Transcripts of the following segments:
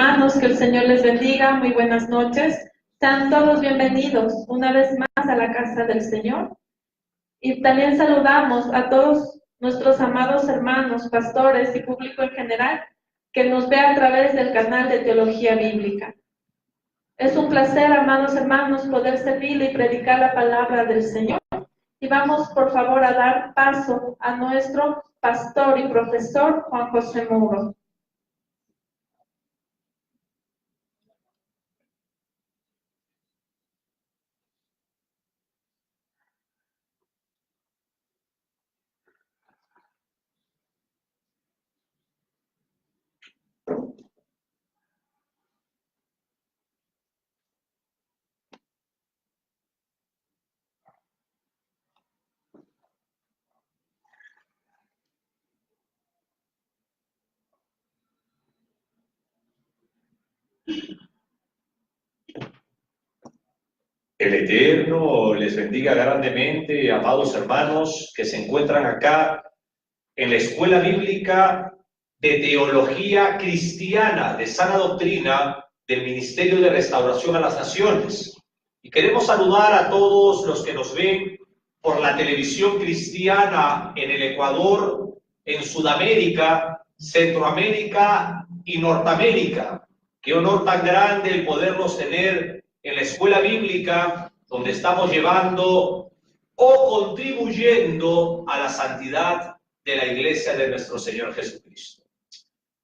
hermanos, que el Señor les bendiga, muy buenas noches. Sean todos bienvenidos una vez más a la casa del Señor. Y también saludamos a todos nuestros amados hermanos, pastores y público en general que nos ve a través del canal de Teología Bíblica. Es un placer, amados hermanos, poder servirle y predicar la palabra del Señor. Y vamos, por favor, a dar paso a nuestro pastor y profesor, Juan José Muro. El Eterno les bendiga grandemente, amados hermanos que se encuentran acá en la Escuela Bíblica de Teología Cristiana de Sana Doctrina del Ministerio de Restauración a las Naciones. Y queremos saludar a todos los que nos ven por la televisión cristiana en el Ecuador, en Sudamérica, Centroamérica y Norteamérica. Qué honor tan grande el poderlos tener en la escuela bíblica, donde estamos llevando o contribuyendo a la santidad de la iglesia de nuestro Señor Jesucristo.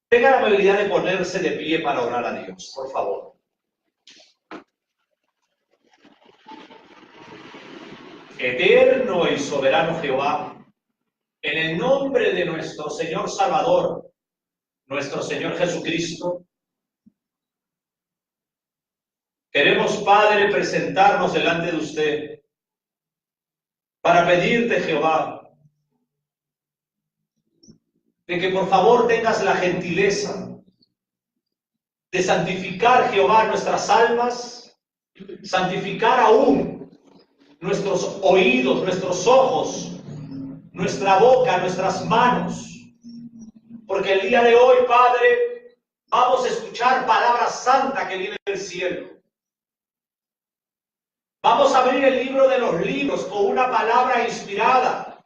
Tenga la amabilidad de ponerse de pie para orar a Dios, por favor. Eterno y soberano Jehová, en el nombre de nuestro Señor Salvador, nuestro Señor Jesucristo, queremos, Padre, presentarnos delante de usted para pedirte, Jehová, de que por favor tengas la gentileza de santificar, Jehová, nuestras almas, santificar aún nuestros oídos, nuestros ojos, nuestra boca, nuestras manos, porque el día de hoy, Padre, vamos a escuchar palabra santa que viene del cielo. Vamos a abrir el libro de los libros con una palabra inspirada,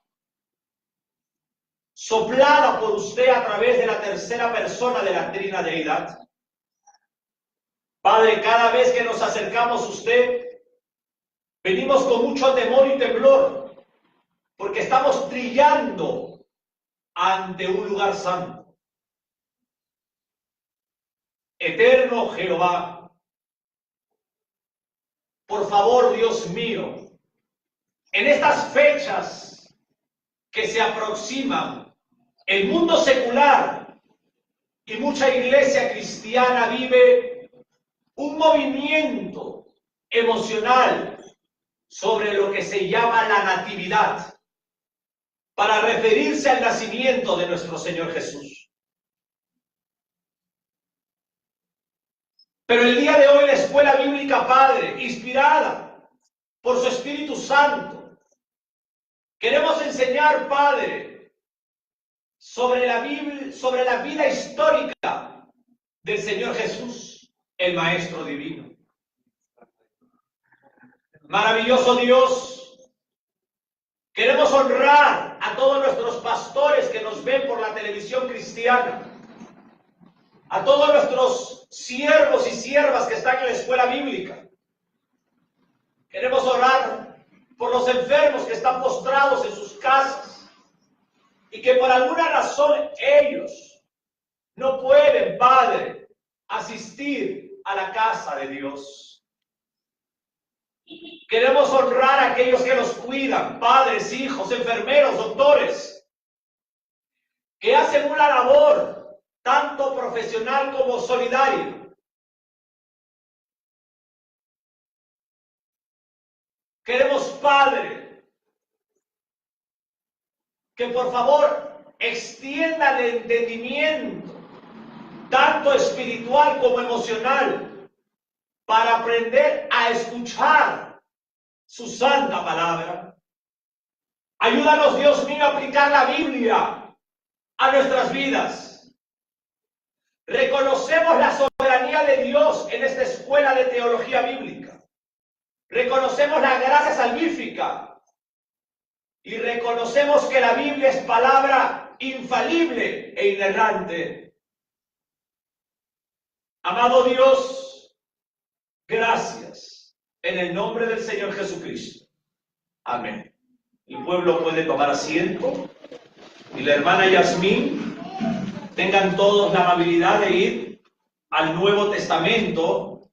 soplada por usted a través de la tercera persona de la Trina Deidad. Padre, cada vez que nos acercamos a usted, venimos con mucho temor y temblor, porque estamos trillando ante un lugar santo. Eterno Jehová, por favor, Dios mío, en estas fechas que se aproximan, el mundo secular y mucha iglesia cristiana vive un movimiento emocional sobre lo que se llama la natividad, para referirse al nacimiento de nuestro Señor Jesús. Pero el día de hoy la Escuela Bíblica, Padre, inspirada por su Espíritu Santo, queremos enseñar, Padre, sobre la Biblia, sobre la vida histórica del Señor Jesús, el Maestro Divino. Maravilloso Dios, queremos honrar a todos nuestros pastores que nos ven por la televisión cristiana, a todos nuestros siervos y siervas que están en la escuela bíblica. Queremos orar por los enfermos que están postrados en sus casas y que por alguna razón ellos no pueden, Padre, asistir a la casa de Dios. Queremos honrar a aquellos que los cuidan, padres, hijos, enfermeros, doctores, que hacen una labor tanto profesional como solidaria. Queremos, Padre, que por favor extienda el entendimiento, tanto espiritual como emocional, para aprender a escuchar su santa palabra. Ayúdanos, Dios mío, a aplicar la Biblia a nuestras vidas. Reconocemos la soberanía soberanía de Dios en esta escuela de teología bíblica. Reconocemos la gracia salvífica y reconocemos que la Biblia es palabra infalible e inerrante. Amado Dios, gracias en el nombre del Señor Jesucristo. Amén. El pueblo puede tomar asiento y la hermana Yasmín, tengan todos la amabilidad de ir al Nuevo Testamento,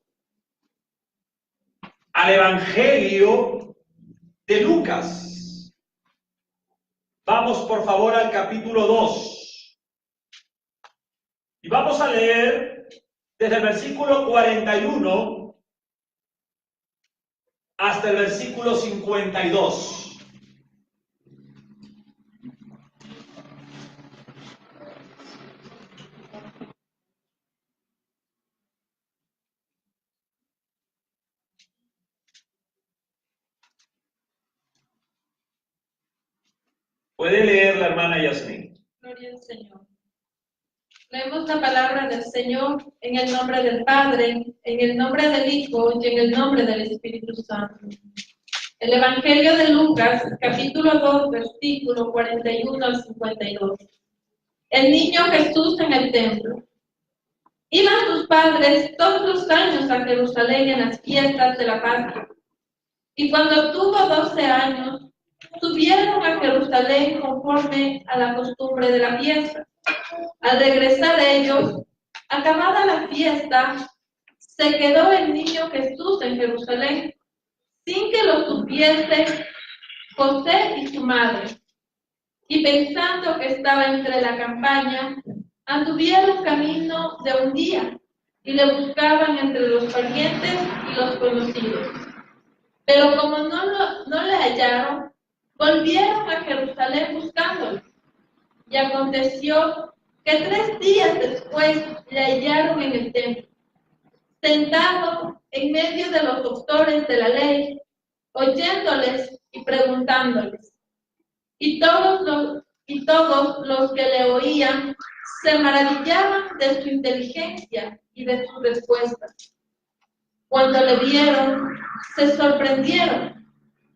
al Evangelio de Lucas. Vamos por favor al capítulo 2 y vamos a leer desde el versículo 41 hasta el versículo 52. Puede leer la hermana Yasmín. Gloria al Señor. Leemos la palabra del Señor en el nombre del Padre, en el nombre del Hijo y en el nombre del Espíritu Santo. El Evangelio de Lucas, capítulo 2, versículo 41 al 52. El niño Jesús en el templo. Iban sus padres todos los años a Jerusalén en las fiestas de la Pascua. Y cuando tuvo 12 años, subieron a Jerusalén conforme a la costumbre de la fiesta. Al regresar ellos, acabada la fiesta, se quedó el niño Jesús en Jerusalén, sin que lo supiese José y su madre. Y pensando que estaba entre la campaña, anduvieron camino de un día y le buscaban entre los parientes y los conocidos. Pero como no le hallaron, volvieron a Jerusalén buscándolo. Y aconteció que 3 días después le hallaron en el templo, sentado en medio de los doctores de la ley, oyéndoles y preguntándoles. Y todos los que le oían se maravillaban de su inteligencia y de sus respuestas. Cuando le vieron, se sorprendieron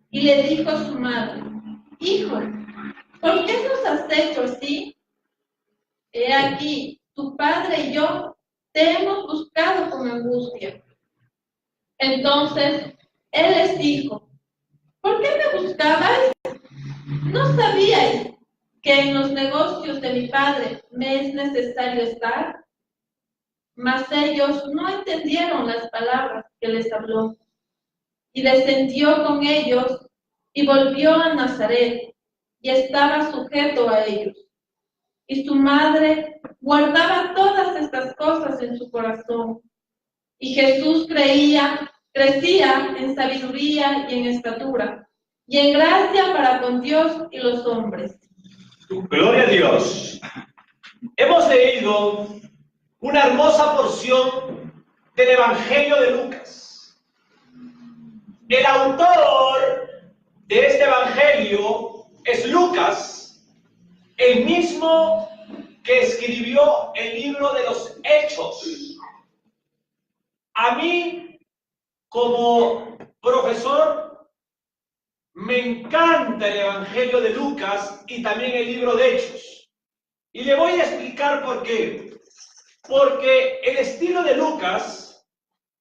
y le dijo a su madre: Hijo, ¿por qué nos has hecho así? He aquí, tu padre y yo te hemos buscado con angustia. Entonces él les dijo: ¿por qué me buscabais? ¿No sabíais que en los negocios de mi padre me es necesario estar? Mas ellos no entendieron las palabras que les habló. Y descendió con ellos y volvió a Nazaret, y estaba sujeto a ellos. Y su madre guardaba todas estas cosas en su corazón. Y Jesús crecía en sabiduría y en estatura, y en gracia para con Dios y los hombres. Gloria a Dios. Hemos leído una hermosa porción del Evangelio de Lucas. El autor de este Evangelio es Lucas, el mismo que escribió el libro de los Hechos. A mí, como profesor, me encanta el Evangelio de Lucas y también el libro de Hechos. Y le voy a explicar por qué. Porque el estilo de Lucas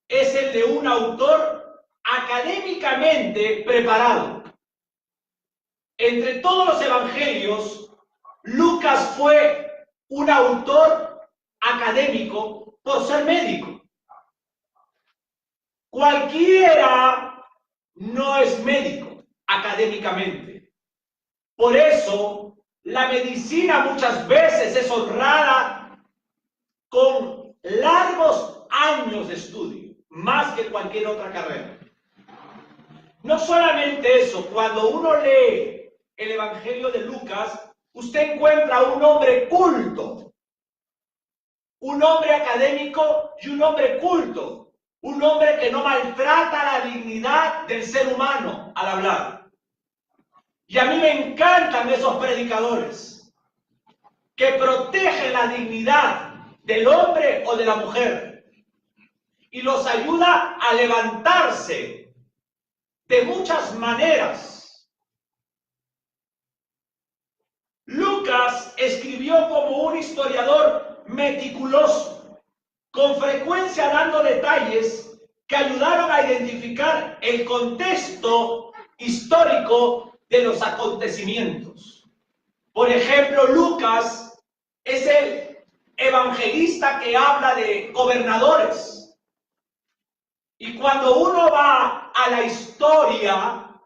es el de un autor académicamente preparado. Entre todos los evangelios, Lucas fue un autor académico por ser médico. Cualquiera no es médico académicamente. Por eso, la medicina muchas veces es honrada con largos años de estudio, más que cualquier otra carrera. No solamente eso, cuando uno lee el Evangelio de Lucas, usted encuentra a un hombre culto, un hombre académico y un hombre culto, un hombre que no maltrata la dignidad del ser humano al hablar. Y a mí me encantan esos predicadores que protegen la dignidad del hombre o de la mujer. y los ayuda a levantarse de muchas maneras. Lucas escribió como un historiador meticuloso, con frecuencia dando detalles que ayudaron a identificar el contexto histórico de los acontecimientos. Por ejemplo, Lucas es el evangelista que habla de gobernadores. Y cuando uno va a la historia,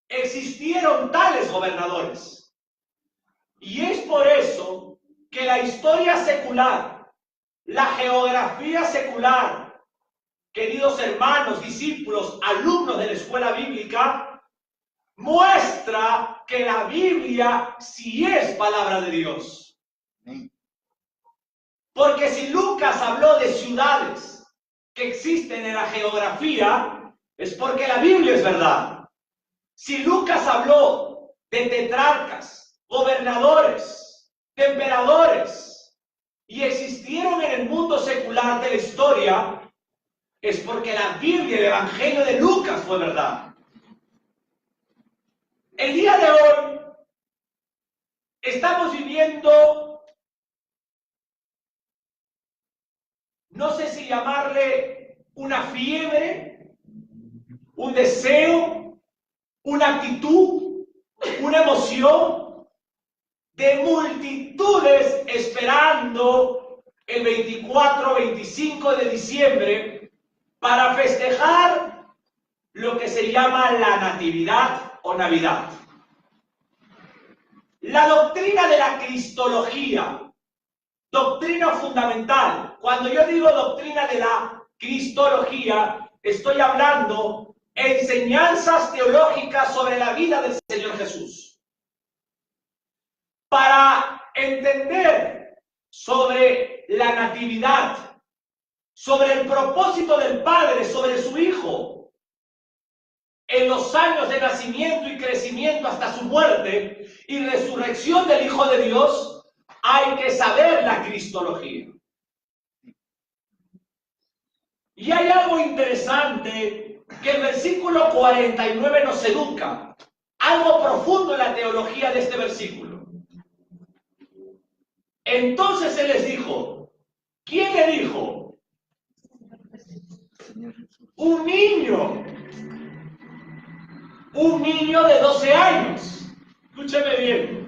existieron tales gobernadores. Y es por eso que la historia secular, la geografía secular, queridos hermanos, discípulos, alumnos de la escuela bíblica, muestra que la Biblia sí es palabra de Dios. Porque si Lucas habló de ciudades que existen en la geografía, es porque la Biblia es verdad. Si Lucas habló de tetrarcas, gobernadores, de emperadores, y existieron en el mundo secular de la historia, es porque la Biblia, el Evangelio de Lucas fue verdad. El día de hoy estamos viviendo, no sé si llamarle una fiebre, un deseo, una actitud, una emoción de multitudes esperando el 24-25 de diciembre para festejar lo que se llama la Natividad o Navidad. La doctrina de la cristología, doctrina fundamental. Cuando yo digo doctrina de la cristología, estoy hablando enseñanzas teológicas sobre la vida del Señor Jesús. Para entender sobre la natividad, sobre el propósito del Padre, sobre su Hijo, en los años de nacimiento y crecimiento hasta su muerte y resurrección del Hijo de Dios, hay que saber la cristología. Y hay algo interesante que el versículo 49 nos educa, algo profundo en la teología de este versículo. Entonces Él les dijo, ¿quién le dijo? Un niño de 12 años. Escúcheme bien.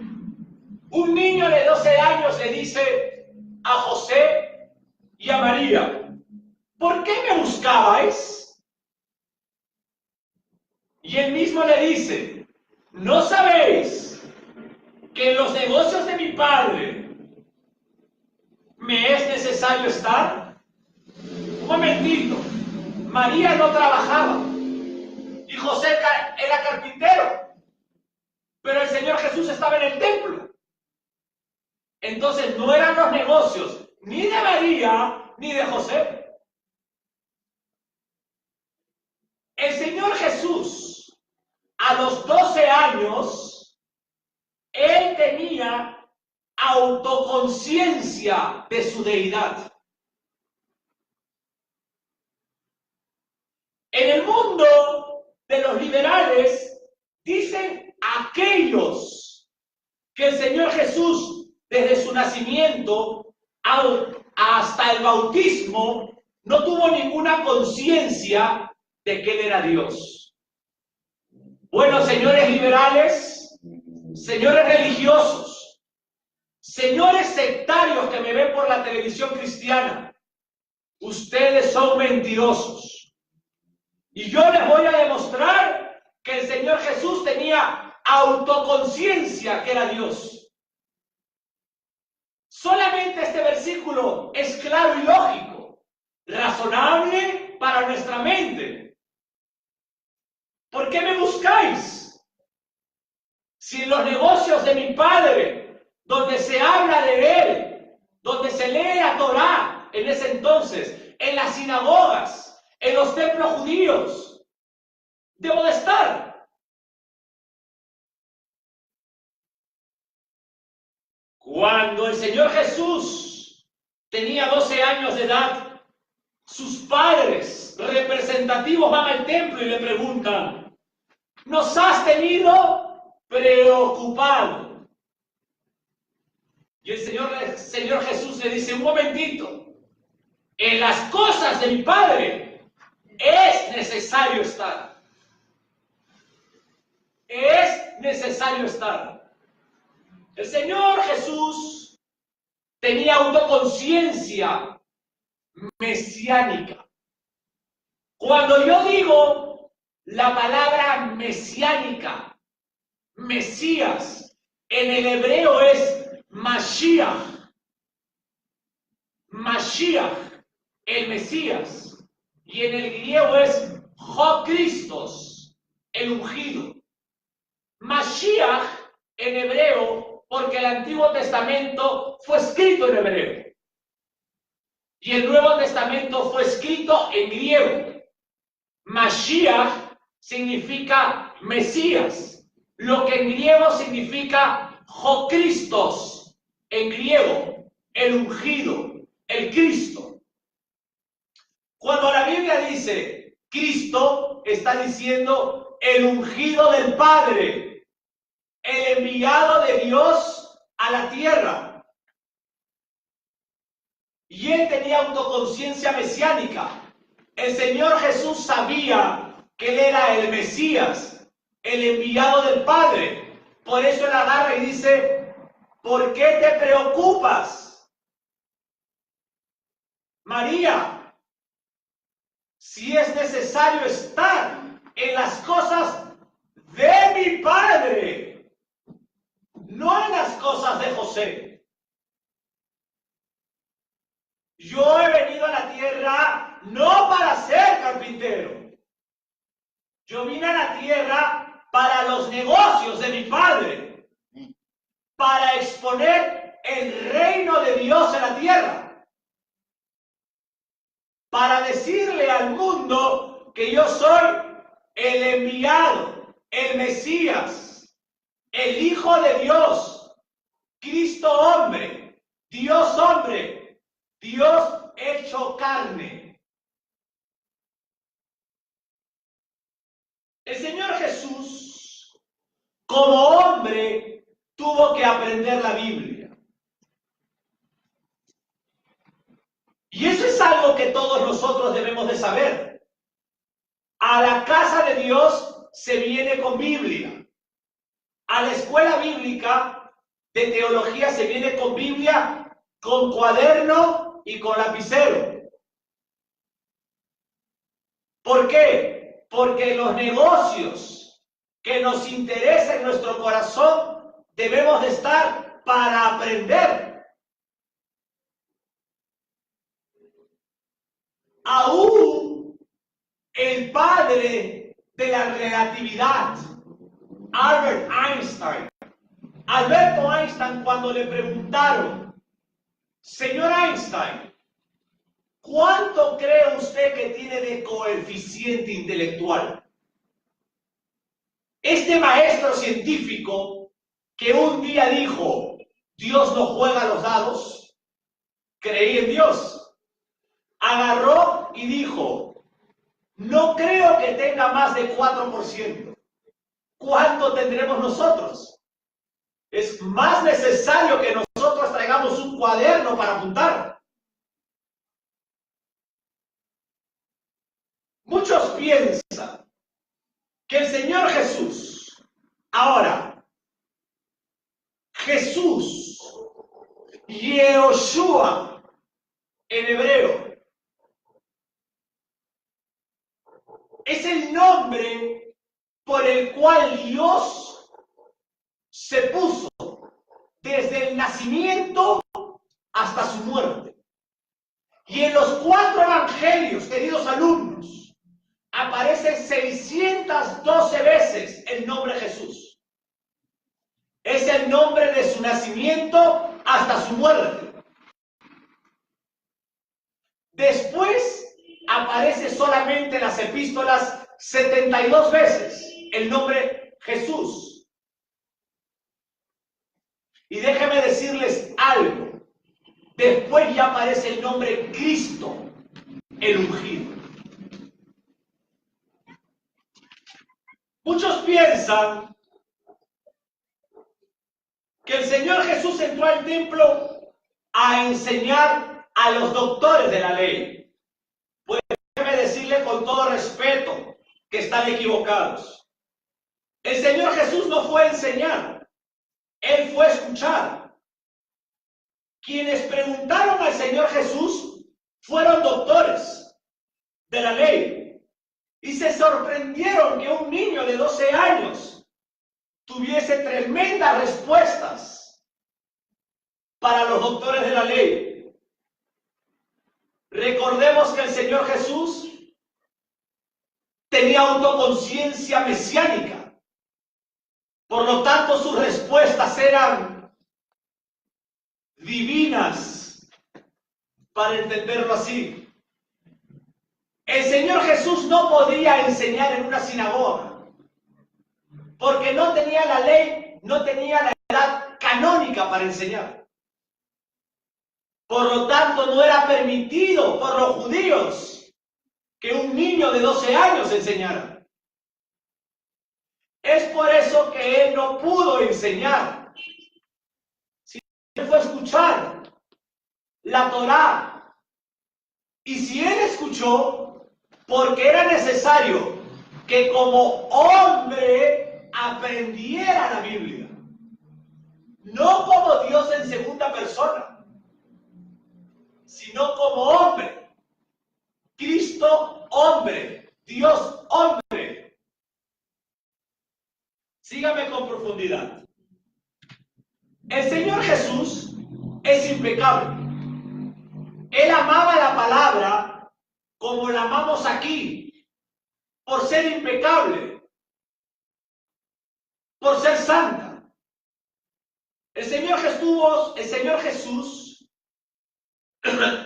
Un niño de 12 años le dice a José y a María, ¿por qué me buscabais? Y él mismo le dice, ¿no sabéis que en los negocios de mi padre me es necesario estar? Un momentito. María no trabajaba y José era carpintero, pero el Señor Jesús estaba en el templo. Entonces no eran los negocios ni de María ni de José. El Señor Jesús, a los 12 años, Él tenía autoconciencia de su deidad. En el mundo de los liberales, dicen aquellos que el Señor Jesús, desde su nacimiento hasta el bautismo, no tuvo ninguna conciencia de que Él era Dios. Bueno, señores liberales, señores religiosos, señores sectarios que me ven por la televisión cristiana, ustedes son mentirosos. Y yo les voy a demostrar que el Señor Jesús tenía autoconciencia que era Dios. Solamente este versículo es claro y lógico, razonable para nuestra mente. ¿Por qué me buscáis? Si en los negocios de mi Padre, donde se habla de Él, donde se lee la Torá en ese entonces, en las sinagogas, en los templos judíos, debo de estar. Cuando el Señor Jesús tenía 12 años de edad, sus padres representativos van al templo y le preguntan, nos has tenido preocupado. Y el Señor Jesús le dice, un momentito, en las cosas de mi Padre es necesario estar. Es necesario estar. El Señor Jesús tenía autoconciencia mesiánica. Cuando yo digo la palabra mesiánica, Mesías, en el hebreo es Mashiach. Mashiach, el Mesías. Y en el griego es Jocristos, el ungido. Mashiach en hebreo, porque el Antiguo Testamento fue escrito en hebreo. Y el Nuevo Testamento fue escrito en griego. Mashiach significa Mesías, lo que en griego significa Jocristos, en griego, el ungido, el Cristo. Cuando la Biblia dice Cristo, está diciendo el ungido del Padre, el enviado de Dios a la tierra. Y él tenía autoconciencia mesiánica. El Señor Jesús sabía que él era el Mesías, el enviado del Padre. Por eso él agarra y dice, ¿por qué te preocupas, María? Si es necesario estar en las cosas de mi Padre, no en las cosas de José. Yo he venido a la tierra no para ser carpintero. Yo vine a la tierra para los negocios de mi Padre, para exponer el reino de Dios en la tierra, para decirle al mundo que yo soy el enviado, el Mesías, el Hijo de Dios, Cristo hombre, Dios hecho carne. El Señor Jesús, como hombre, tuvo que aprender la Biblia. Y eso es algo que todos nosotros debemos de saber. A la casa de Dios se viene con Biblia. A la escuela bíblica de teología se viene con Biblia, con cuaderno y con lapicero. ¿Por qué? Porque los negocios que nos interesan en nuestro corazón debemos de estar para aprender. Aún el padre de la relatividad, Alberto Einstein, cuando le preguntaron, señor Einstein, ¿cuánto cree usted que tiene de coeficiente intelectual? Este maestro científico que un día dijo, Dios no juega los dados, creí en Dios, agarró y dijo, no creo que tenga más de 4%. ¿Cuánto tendremos nosotros? Es más necesario que nosotros traigamos un cuaderno para apuntar. Muchos piensan que el Señor Jesús, ahora, Jesús, Yehoshua, en hebreo, es el nombre por el cual Dios se puso desde el nacimiento hasta su muerte. Y en los 4 evangelios, queridos alumnos, aparece 612 veces el nombre Jesús. Es el nombre de su nacimiento hasta su muerte. Después aparece solamente en las epístolas 72 veces el nombre Jesús. Y déjenme decirles algo. Después ya aparece el nombre Cristo el ungido. Muchos piensan que el Señor Jesús entró al templo a enseñar a los doctores de la ley. Pues déjeme decirle con todo respeto que están equivocados. El Señor Jesús no fue a enseñar, Él fue a escuchar. Quienes preguntaron al Señor Jesús fueron doctores de la ley y se sorprendieron que un niño de 12 años tuviese tremendas respuestas para los doctores de la ley. Recordemos que el Señor Jesús tenía autoconciencia mesiánica. Por lo tanto, sus respuestas eran divinas, para entenderlo así. El Señor Jesús no podía enseñar en una sinagoga, porque no tenía la ley, no tenía la edad canónica para enseñar. Por lo tanto, no era permitido por los judíos que un niño de 12 años enseñara. Es por eso que él no pudo enseñar. Si él fue a escuchar la Torá, y si él escuchó, porque era necesario que como hombre aprendiera la Biblia, no como Dios en segunda persona, sino como hombre. Cristo hombre, Dios hombre. Sígame con profundidad. El Señor Jesús es impecable. Él amaba la palabra como la amamos aquí, por ser impecable, por ser santa. El Señor Jesús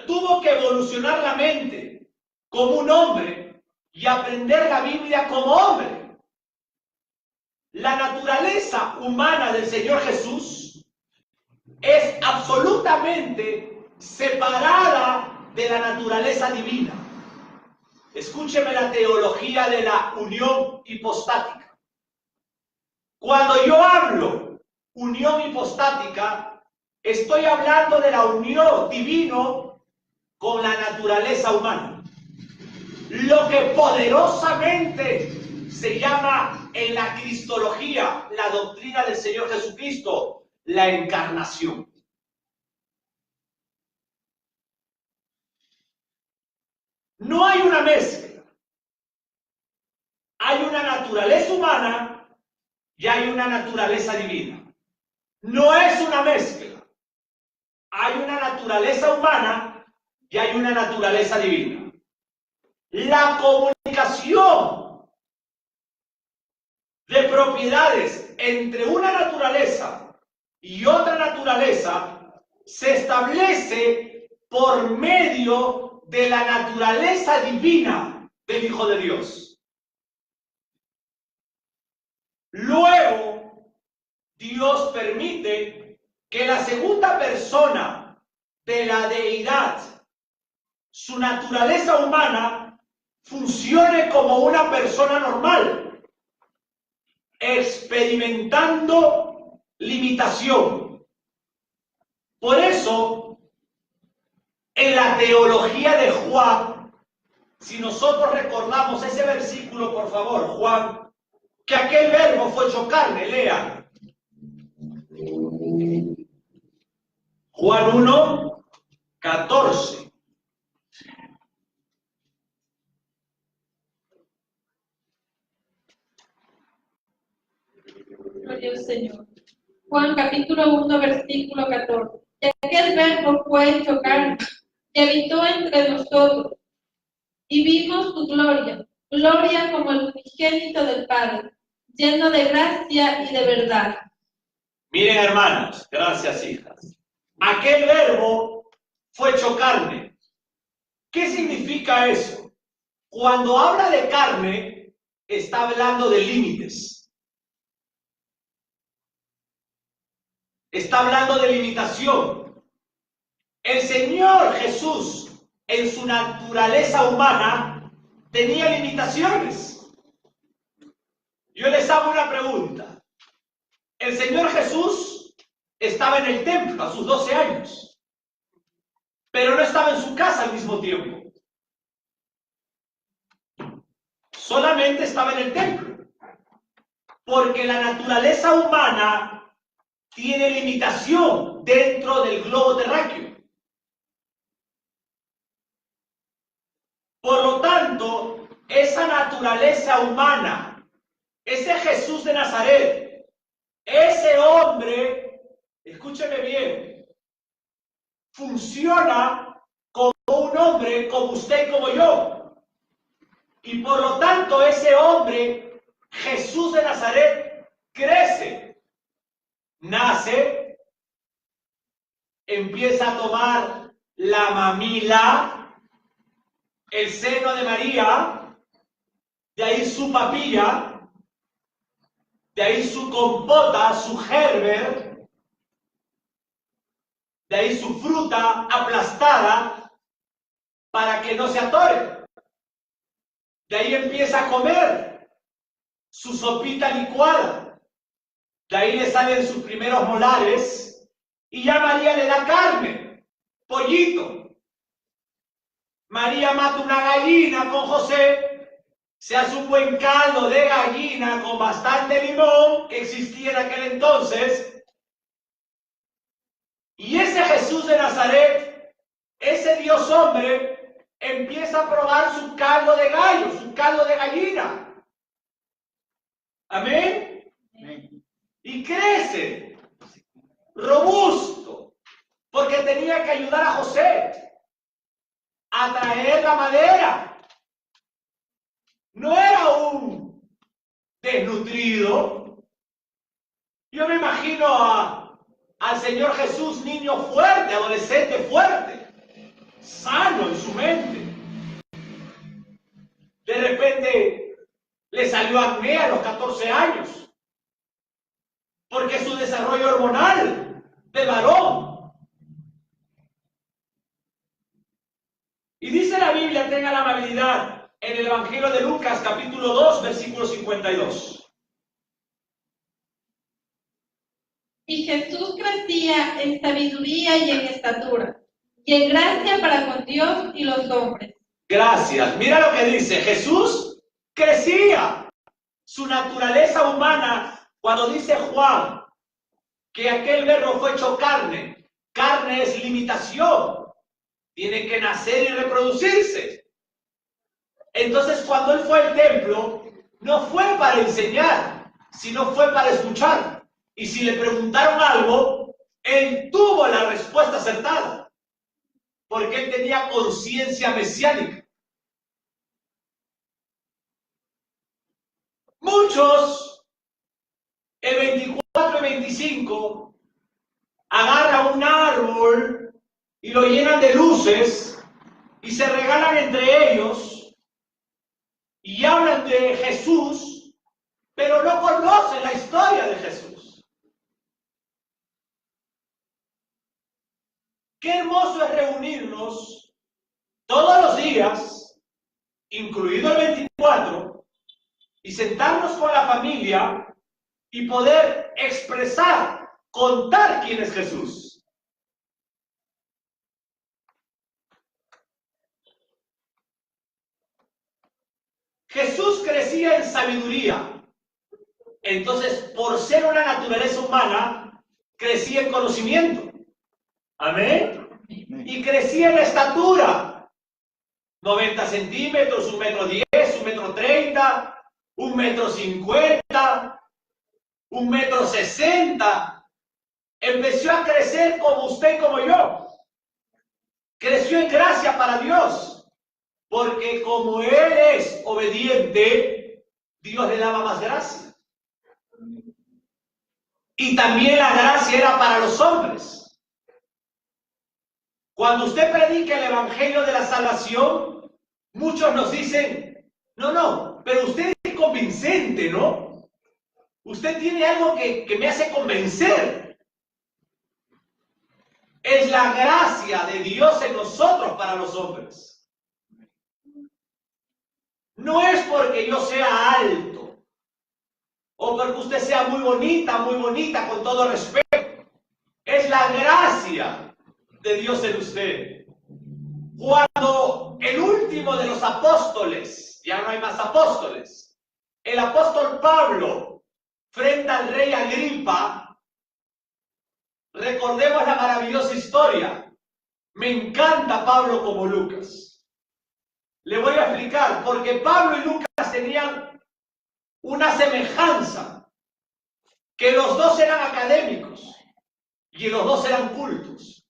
tuvo que evolucionar la mente como un hombre y aprender la Biblia como hombre. La naturaleza humana del Señor Jesús es absolutamente separada de la naturaleza divina. Escúcheme la teología de la unión hipostática. Cuando yo hablo unión hipostática, estoy hablando de la unión divino con la naturaleza humana. Lo que poderosamente se llama en la cristología, la doctrina del Señor Jesucristo, la encarnación. No hay una mezcla. Hay una naturaleza humana y hay una naturaleza divina. No es una mezcla. Hay una naturaleza humana y hay una naturaleza divina. La comunicación de propiedades entre una naturaleza y otra naturaleza se establece por medio de la naturaleza divina del Hijo de Dios. Luego, Dios permite que la segunda persona de la deidad, su naturaleza humana, funcione como una persona normal, experimentando limitación. Por eso, en la teología de Juan, si nosotros recordamos ese versículo, por favor, Juan, que aquel verbo fue hecho carne, lea. Juan 1, 14. Gloria al Señor. Juan capítulo 1, versículo 14. Y aquel verbo fue hecho carne y habitó entre nosotros, y vimos tu gloria, gloria como el unigénito del Padre, lleno de gracia y de verdad. Miren, hermanos, gracias, hijas. Aquel verbo fue hecho carne. ¿Qué significa eso? Cuando habla de carne, está hablando de límites. Está hablando de limitación. El Señor Jesús en su naturaleza humana, tenía limitaciones. Yo les hago una pregunta. El Señor Jesús estaba en el templo a sus 12 años, pero no estaba en su casa al mismo tiempo. Solamente estaba en el templo, porque la naturaleza humana tiene limitación dentro del globo terráqueo. Por lo tanto, esa naturaleza humana, ese Jesús de Nazaret, ese hombre, escúcheme bien, funciona como un hombre como usted y como yo. Y por lo tanto, ese hombre, Jesús de Nazaret, crece, nace, empieza a tomar la mamila, el seno de María, de ahí su papilla, de ahí su compota, su gerber, de ahí su fruta aplastada para que no se atore. De ahí empieza a comer su sopita licuada. De ahí le salen sus primeros molares y ya María le da carne, pollito. María mata una gallina con José, se hace un buen caldo de gallina con bastante limón que existía en aquel entonces. Y ese Jesús de Nazaret, ese Dios hombre, empieza a probar su caldo de gallo, su caldo de gallina. Amén. Y crece, robusto, porque tenía que ayudar a José a traer la madera. No era un desnutrido. Yo me imagino al Señor Jesús, niño fuerte, adolescente fuerte, sano en su mente. De repente le salió acné a los 14 años, porque su desarrollo hormonal de varón. Y dice la Biblia, tenga la amabilidad, en el Evangelio de Lucas, capítulo 2, versículo 52. Y Jesús crecía en sabiduría y en estatura, y en gracia para con Dios y los hombres. Gracias. Mira lo que dice. Jesús crecía. Su naturaleza humana, cuando dice Juan que aquel verbo fue hecho carne, carne es limitación. Tiene que nacer y reproducirse. Entonces, cuando él fue al templo, no fue para enseñar, sino fue para escuchar. Y si le preguntaron algo, él tuvo la respuesta acertada, porque él tenía conciencia mesiánica. Muchos, el 24 y 25, agarran un árbol y lo llenan de luces y se regalan entre ellos y hablan de Jesús, pero no conocen la historia de Jesús. Qué hermoso es reunirnos todos los días, incluido el 24, y sentarnos con la familia y poder expresar, contar quién es Jesús. Jesús crecía en sabiduría. Entonces, por ser una naturaleza humana, crecía en conocimiento. Amén. Y crecía en estatura. 90 centímetros, 1,10 m, 1,30 m, 1,50 m, 1,60 m. Empezó a crecer como usted y como yo. Creció en gracia para Dios. Porque como él es obediente, Dios le daba más gracia. Y también la gracia era para los hombres. Cuando usted predica el Evangelio de la salvación, muchos nos dicen, no, pero usted es convincente, ¿no? Usted tiene algo que me hace convencer. Es la gracia de Dios en nosotros para para los hombres. No es porque yo sea alto o porque usted sea muy bonita, con todo respeto. Es la gracia de Dios en usted. Cuando el último de los apóstoles, ya no hay más apóstoles, el apóstol Pablo, frente al rey Agripa, recordemos la maravillosa historia. Me encanta Pablo como Lucas. Le voy a explicar, porque Pablo y Lucas tenían una semejanza, que los dos eran académicos y los dos eran cultos.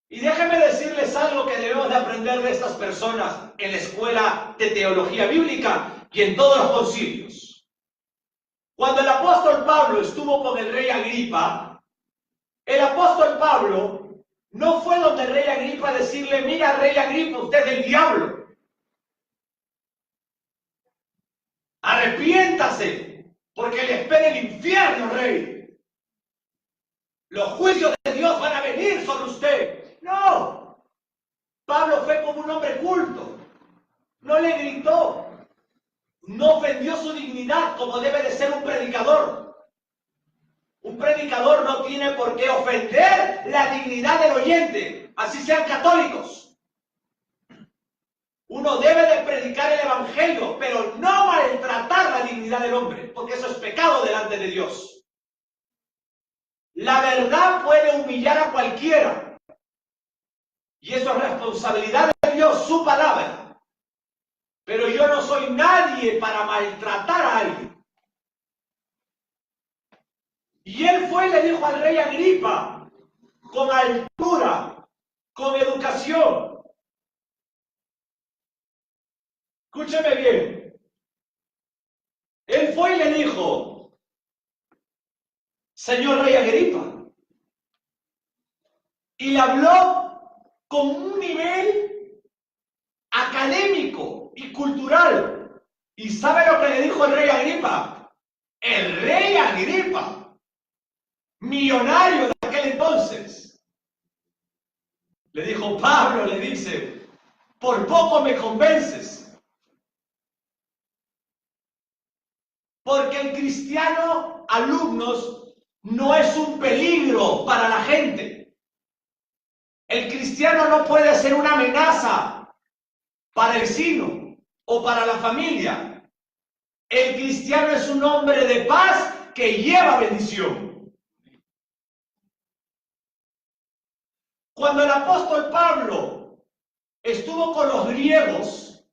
Y déjenme decirles algo que debemos de aprender de estas personas en la escuela de teología bíblica y en todos los concilios. Cuando el apóstol Pablo estuvo con el rey Agripa, el apóstol Pablo no fue donde el rey Agripa a decirle: mira, rey Agripa, usted es del diablo. Arrepiéntase, porque le espera el infierno, rey. Los juicios de Dios van a venir sobre usted. No. Pablo fue como un hombre culto. No le gritó. No ofendió su dignidad como debe de ser un predicador. Un predicador no tiene por qué ofender la dignidad del oyente, así sean católicos. Uno debe de predicar el evangelio, pero no maltratar la dignidad del hombre, porque eso es pecado delante de Dios. La verdad puede humillar a cualquiera, y eso es responsabilidad de Dios, su palabra. Pero yo no soy nadie para maltratar a alguien. Y él fue y le dijo al rey Agripa, con altura, con educación. Escúcheme bien. Él fue y le dijo: señor rey Agripa. Y le habló con un nivel académico y cultural. ¿Y sabe lo que le dijo el rey Agripa? El rey Agripa, millonario de aquel entonces, le dijo: Pablo, le dice, por poco me convences. Porque el cristiano, alumnos, no es un peligro para la gente. El cristiano no puede ser una amenaza para el vecino o para la familia. El cristiano es un hombre de paz que lleva bendición. Cuando el apóstol Pablo estuvo con los griegos,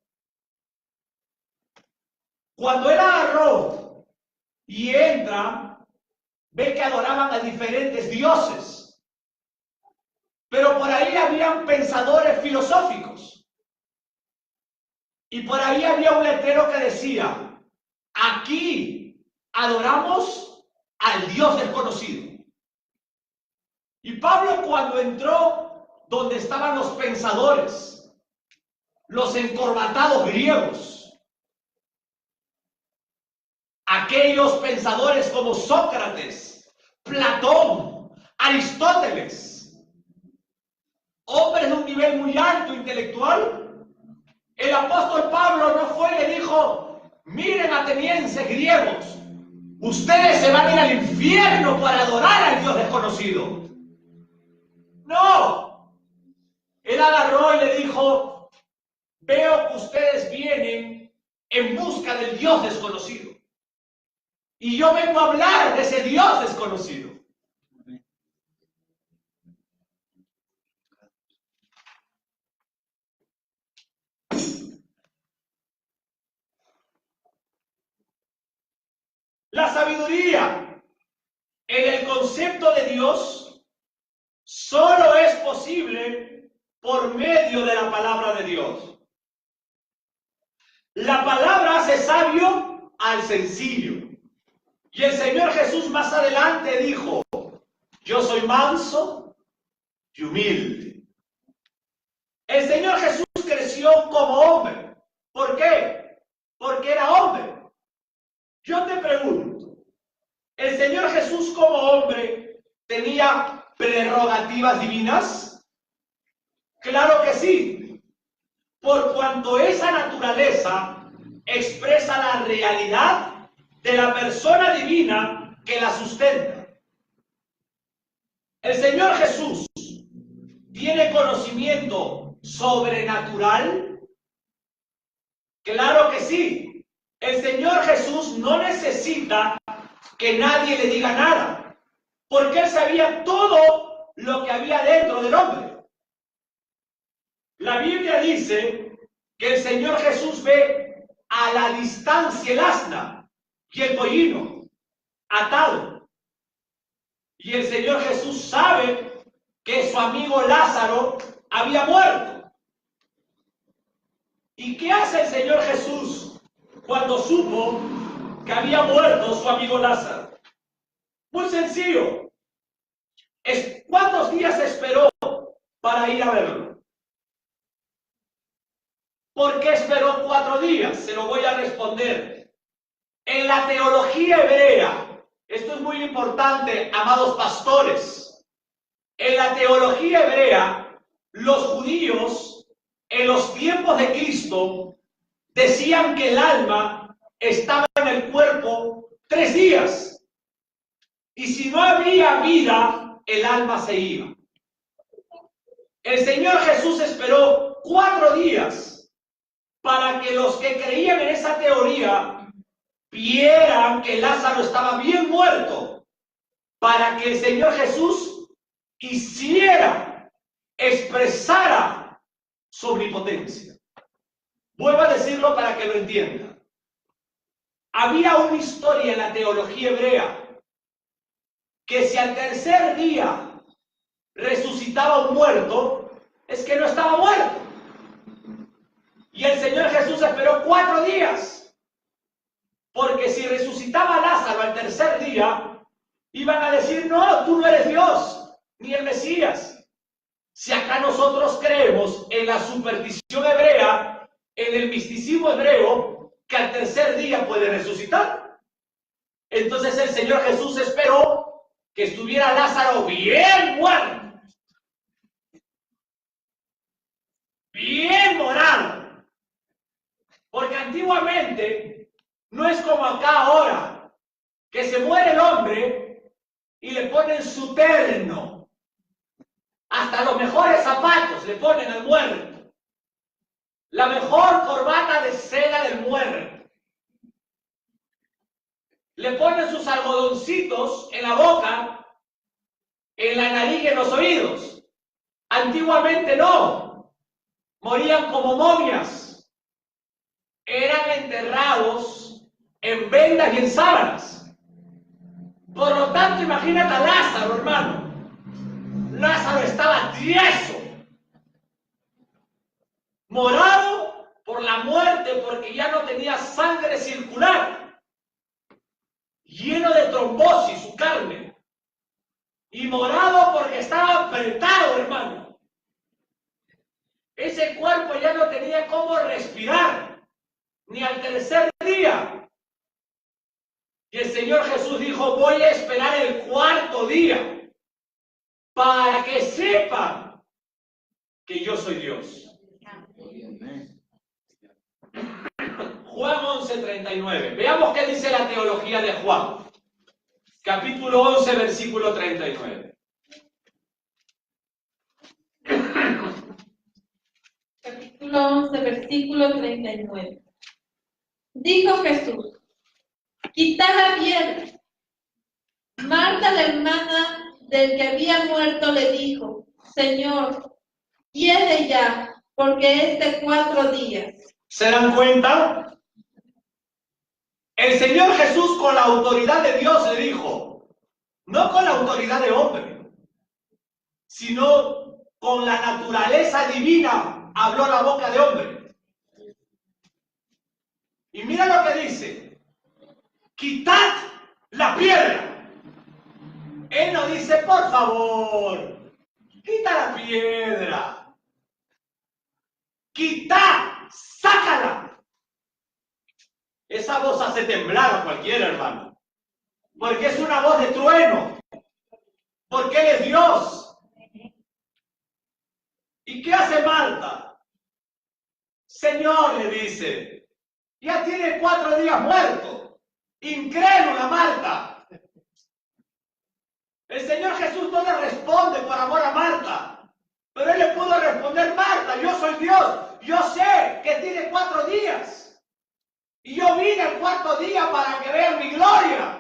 cuando él agarró y entra, ve que adoraban a diferentes dioses. Pero por ahí habían pensadores filosóficos. Y por ahí había un letrero que decía: aquí adoramos al Dios desconocido. Y Pablo, cuando entró donde estaban los pensadores, los encorbatados griegos, aquellos pensadores como Sócrates, Platón, Aristóteles, hombres de un nivel muy alto intelectual, el apóstol Pablo no fue y le dijo: miren, atenienses, griegos, ustedes se van a ir al infierno para adorar al Dios desconocido. No. Él agarró y le dijo: veo que ustedes vienen en busca del Dios desconocido. Y yo vengo a hablar de ese Dios desconocido. La sabiduría en el concepto de Dios solo es posible por medio de la palabra de Dios. La palabra hace sabio al sencillo. Y el Señor Jesús más adelante dijo: yo soy manso y humilde. El Señor Jesús creció como hombre. ¿Por qué? Porque era hombre. Yo te pregunto, ¿el Señor Jesús como hombre tenía prerrogativas divinas? Claro que sí, por cuanto esa naturaleza expresa la realidad de la persona divina que la sustenta. El Señor Jesús tiene conocimiento sobrenatural. Claro que sí. El Señor Jesús no necesita que nadie le diga nada, porque Él sabía todo lo que había dentro del hombre. La Biblia dice que el Señor Jesús ve a la distancia el asna y el pollino atado. Y el Señor Jesús sabe que su amigo Lázaro había muerto. ¿Y qué hace el Señor Jesús cuando supo que había muerto su amigo Lázaro? Muy sencillo. ¿Cuántos días esperó para ir a verlo? ¿Por qué esperó 4 días? Se lo voy a responder. En la teología hebrea, esto es muy importante, amados pastores, en la teología hebrea, los judíos, en los tiempos de Cristo, decían que el alma estaba en el cuerpo 3 días. Y si no había vida, el alma se iba. El Señor Jesús esperó 4 días para que los que creían en esa teoría vieran que Lázaro estaba bien muerto, para que el Señor Jesús expresara su omnipotencia. Vuelvo a decirlo para que lo entiendan. Había una historia en la teología hebrea que si al tercer día resucitaba un muerto, es que no estaba muerto. Y el Señor Jesús esperó 4 días, porque si resucitaba a Lázaro al tercer día, iban a decir, no, tú no eres Dios, ni el Mesías. Si acá nosotros creemos en la superstición hebrea, en el misticismo hebreo, que al tercer día puede resucitar. Entonces el Señor Jesús esperó que estuviera Lázaro bien muerto, bien morado. Porque antiguamente no es como acá ahora, que se muere el hombre y le ponen su terno. Hasta los mejores zapatos le ponen al muerto. La mejor corbata de seda del muerto. Le ponen sus algodoncitos en la boca, en la nariz y en los oídos. Antiguamente no. Morían como momias. Eran enterrados en vendas y en sábanas. Por lo tanto, imagínate a Lázaro, hermano. Lázaro estaba tieso, morado por la muerte, porque ya no tenía sangre circular, lleno de trombosis su carne, y morado porque estaba apretado, hermano. Ese cuerpo ya no tenía cómo respirar, ni al tercer día. Y el Señor Jesús dijo, voy a esperar el 4.º día para que sepan que yo soy Dios. Juan 11:39. Veamos qué dice la teología de Juan. Capítulo 11, versículo 39. Capítulo 11, versículo 39. Dijo Jesús, quitad la piedra. Marta, la hermana del que había muerto, le dijo, Señor, hiede ya, porque es de 4 días. ¿Se dan cuenta? El Señor Jesús con la autoridad de Dios le dijo, no con la autoridad de hombre, sino con la naturaleza divina, habló la boca de hombre. Y mira lo que dice, quitad la piedra. Él no dice, por favor, quita la piedra. Quita, sácala. Esa voz hace temblar a cualquiera, hermano. Porque es una voz de trueno. Porque Él es Dios. ¿Y qué hace Marta? Señor, le dice, ya tiene 4 días muerto. Incrédula Marta. El Señor Jesús no le responde por amor a Marta, pero Él le pudo responder: Marta, yo soy Dios, yo sé que tiene 4 días, y yo vine el 4.º día para que vean mi gloria.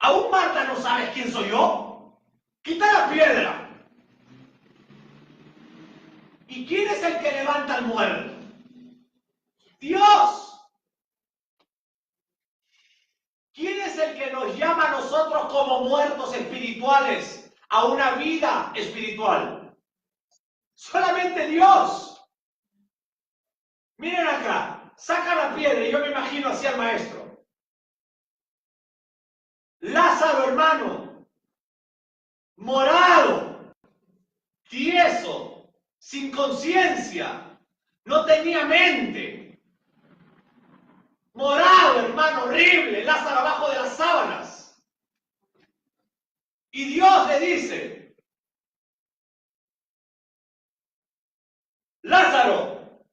¿Aún Marta no sabes quién soy yo? Quita la piedra. ¿Y quién es el que levanta al muerto? Dios. ¿Quién es el que nos llama a nosotros como muertos espirituales a una vida espiritual? Solamente Dios. Miren acá, saca la piedra y yo me imagino así al maestro. Lázaro, hermano, morado, tieso, sin conciencia, no tenía mente. Morado, hermano, horrible, Lázaro abajo de las sábanas. Y Dios le dice: Lázaro,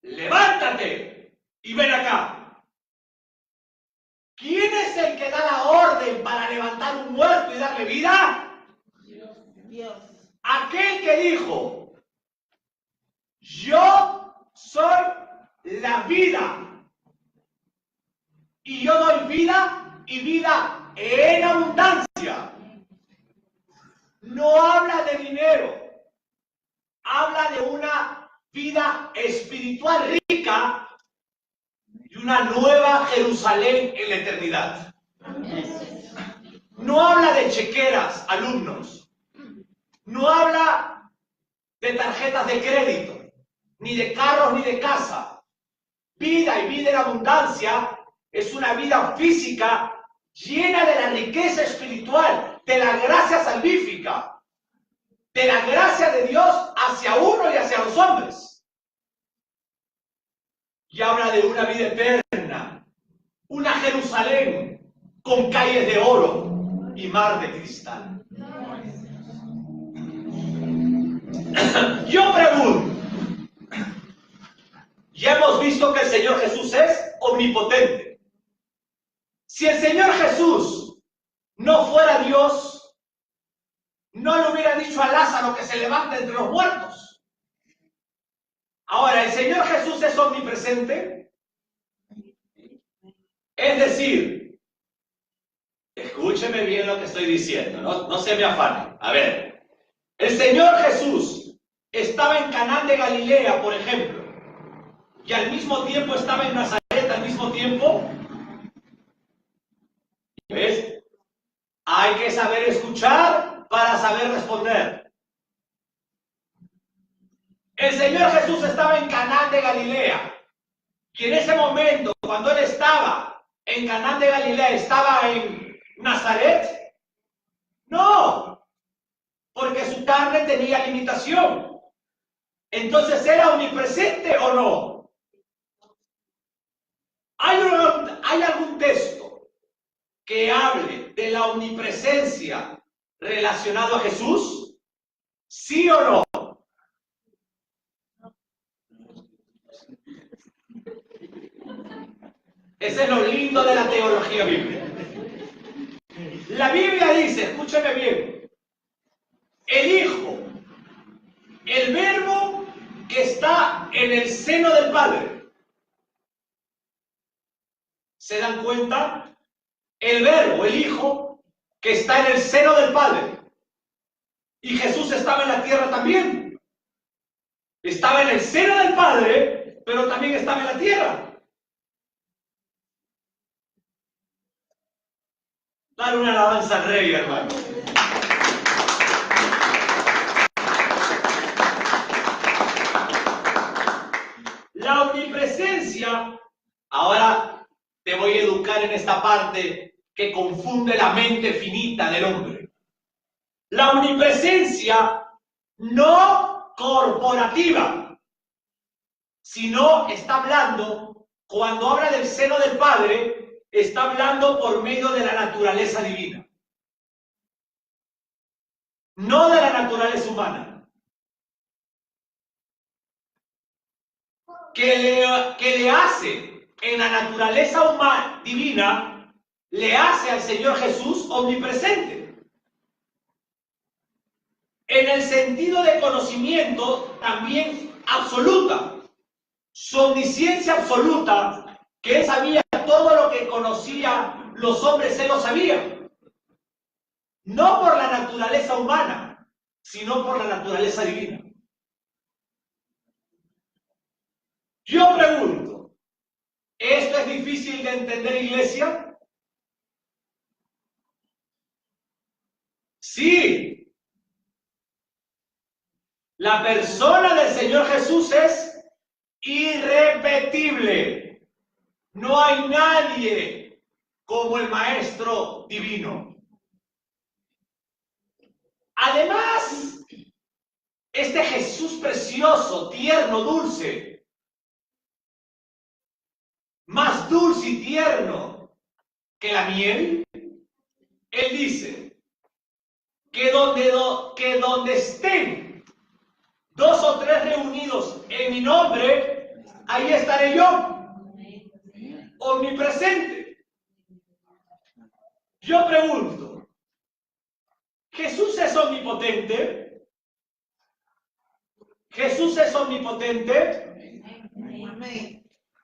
levántate y ven acá. ¿Quién es el que da la orden para levantar un muerto y darle vida? Dios. Aquel que dijo: yo soy la vida. Y yo doy vida y vida en abundancia. No habla de dinero, habla de una vida espiritual rica y una nueva Jerusalén en la eternidad. No habla de chequeras, alumnos. No habla de tarjetas de crédito, ni de carros, ni de casa. Vida y vida en abundancia es una vida física llena de la riqueza espiritual, de la gracia salvífica, de la gracia de Dios hacia uno y hacia los hombres. Y habla de una vida eterna, una Jerusalén con calles de oro y mar de cristal. Yo pregunto, ya hemos visto que el Señor Jesús es omnipotente. Si el Señor Jesús no fuera Dios, no le hubiera dicho a Lázaro que se levante entre los muertos. Ahora, ¿el Señor Jesús es omnipresente? Es decir, escúcheme bien lo que estoy diciendo, no se me afane. A ver, el Señor Jesús estaba en Caná de Galilea, por ejemplo, y al mismo tiempo estaba en Nazaret, al mismo tiempo. ¿Ves? Hay que saber escuchar para saber responder. El Señor Jesús estaba en Caná de Galilea, y en ese momento, cuando Él estaba en Caná de Galilea, ¿estaba en Nazaret? No, porque su carne tenía limitación. Entonces, ¿era omnipresente o no? ¿Hay algún texto que hable de la omnipresencia relacionado a Jesús? ¿Sí o no? Ese es lo lindo de la teología bíblica. La Biblia dice, escúcheme bien, el Hijo, el Verbo que está en el seno del Padre. ¿Se dan cuenta? El Verbo, el Hijo, que está en el seno del Padre. Y Jesús estaba en la tierra también. Estaba en el seno del Padre, pero también estaba en la tierra. Dar una alabanza al Rey, hermano. La omnipresencia, ahora te voy a educar en esta parte que confunde la mente finita del hombre. La omnipresencia no corporativa, sino está hablando, cuando habla del seno del Padre, está hablando por medio de la naturaleza divina. no de la naturaleza humana, que le hace en la naturaleza humana divina, le hace al Señor Jesús omnipresente. En el sentido de conocimiento también absoluta, su omnisciencia absoluta, que él sabía todo lo que conocía los hombres, él lo sabía. No por la naturaleza humana, sino por la naturaleza divina. Yo pregunto, ¿esto es difícil de entender, iglesia? Sí. La persona del Señor Jesús es irrepetible. No hay nadie como el Maestro Divino. Además, este Jesús precioso, tierno, dulce, más dulce y tierno que la miel, él dice que donde estén 2 o 3 reunidos en mi nombre, ahí estaré yo, omnipresente. Yo pregunto, ¿Jesús es omnipotente? ¿Jesús es omnipotente?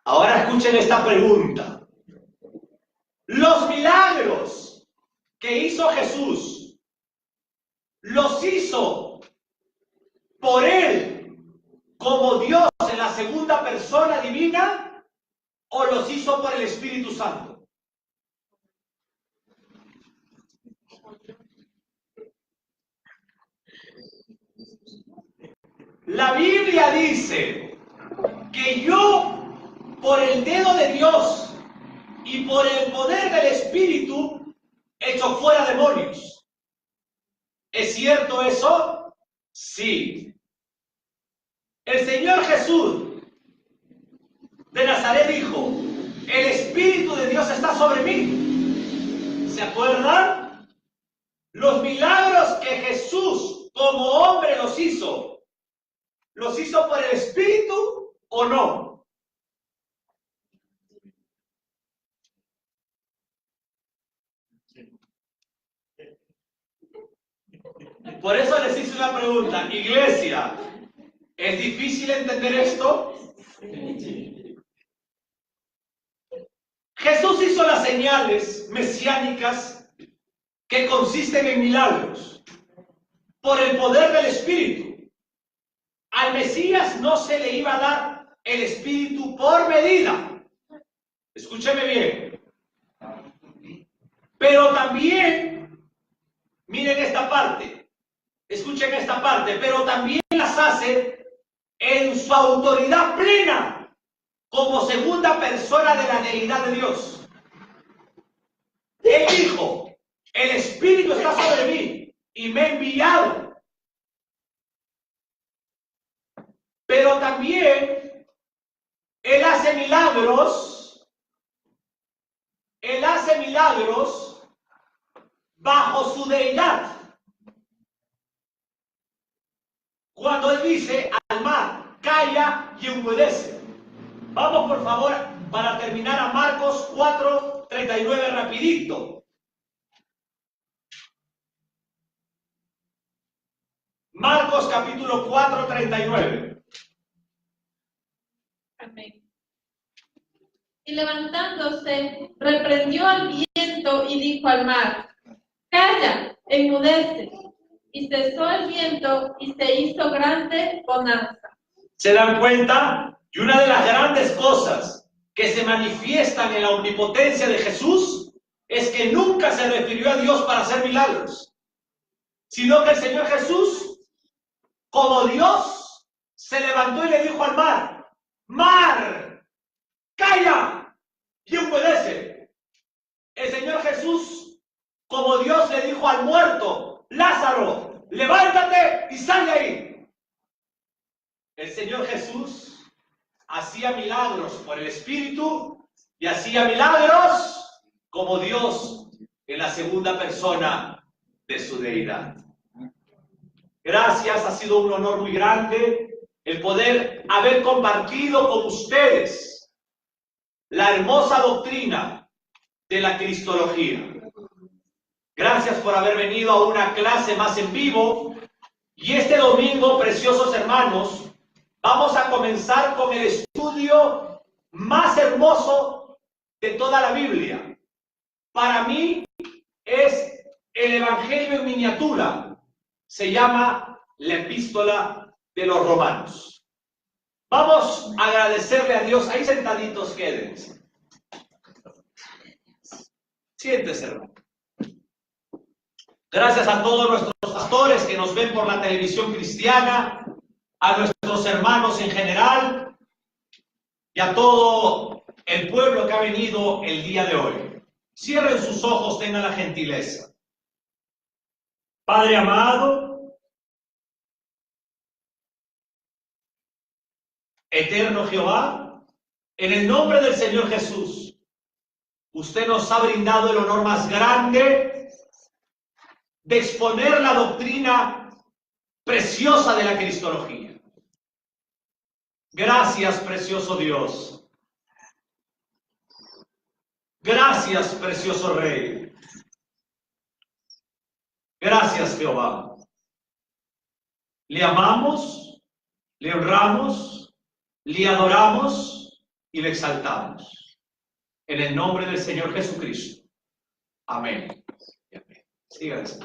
Ahora escuchen esta pregunta. Los milagros que hizo Jesús, ¿los hizo por él como Dios en la segunda persona divina o los hizo por el Espíritu Santo? La Biblia dice que yo, por el dedo de Dios y por el poder del Espíritu, echo fuera demonios. ¿Es cierto eso? Sí. El Señor Jesús de Nazaret dijo, el Espíritu de Dios está sobre mí. ¿Se acuerdan? Los milagros que Jesús como hombre ¿los hizo por el Espíritu o no? Por eso les hice una pregunta. Iglesia, ¿es difícil entender esto? Jesús hizo las señales mesiánicas que consisten en milagros por el poder del Espíritu. Al Mesías no se le iba a dar el Espíritu por medida. Escúcheme bien. Pero también, miren esta parte, escuchen esta parte, pero también las hace en su autoridad plena como segunda persona de la deidad de Dios. Él dijo, el Espíritu está sobre mí y me ha enviado. Pero también Él hace milagros bajo su deidad. Cuando Él dice al mar, calla y enmudece. Vamos por favor para terminar a Marcos 4:39 rapidito. Marcos capítulo 4:39. Amén. Y levantándose, reprendió al viento y dijo al mar, calla, enmudece. Y cesó el viento y se hizo grande bonanza. ¿Se dan cuenta? Y una de las grandes cosas que se manifiestan en la omnipotencia de Jesús es que nunca se refirió a Dios para hacer milagros, sino que el Señor Jesús, como Dios, se levantó y le dijo al mar, mar, calla y enmudece. El Señor Jesús, como Dios, le dijo al muerto, Lázaro, levántate y sal de ahí. El Señor Jesús hacía milagros por el Espíritu y hacía milagros como Dios en la segunda persona de su deidad. Gracias, ha sido un honor muy grande el poder haber compartido con ustedes la hermosa doctrina de la cristología. Gracias por haber venido a una clase más en vivo. Y este domingo, preciosos hermanos, vamos a comenzar con el estudio más hermoso de toda la Biblia. Para mí es el Evangelio en miniatura. Se llama la Epístola de los Romanos. Vamos a agradecerle a Dios. Ahí sentaditos quédense. Siéntese, hermano. Gracias a todos nuestros pastores que nos ven por la televisión cristiana, a nuestros hermanos en general y a todo el pueblo que ha venido el día de hoy. Cierren sus ojos, tengan la gentileza. Padre amado, eterno Jehová, en el nombre del Señor Jesús, usted nos ha brindado el honor más grande de exponer la doctrina preciosa de la cristología. Gracias, precioso Dios. Gracias, precioso Rey. Gracias, Jehová. Le amamos, le honramos, le adoramos y le exaltamos. En el nombre del Señor Jesucristo. Amén. Síganse.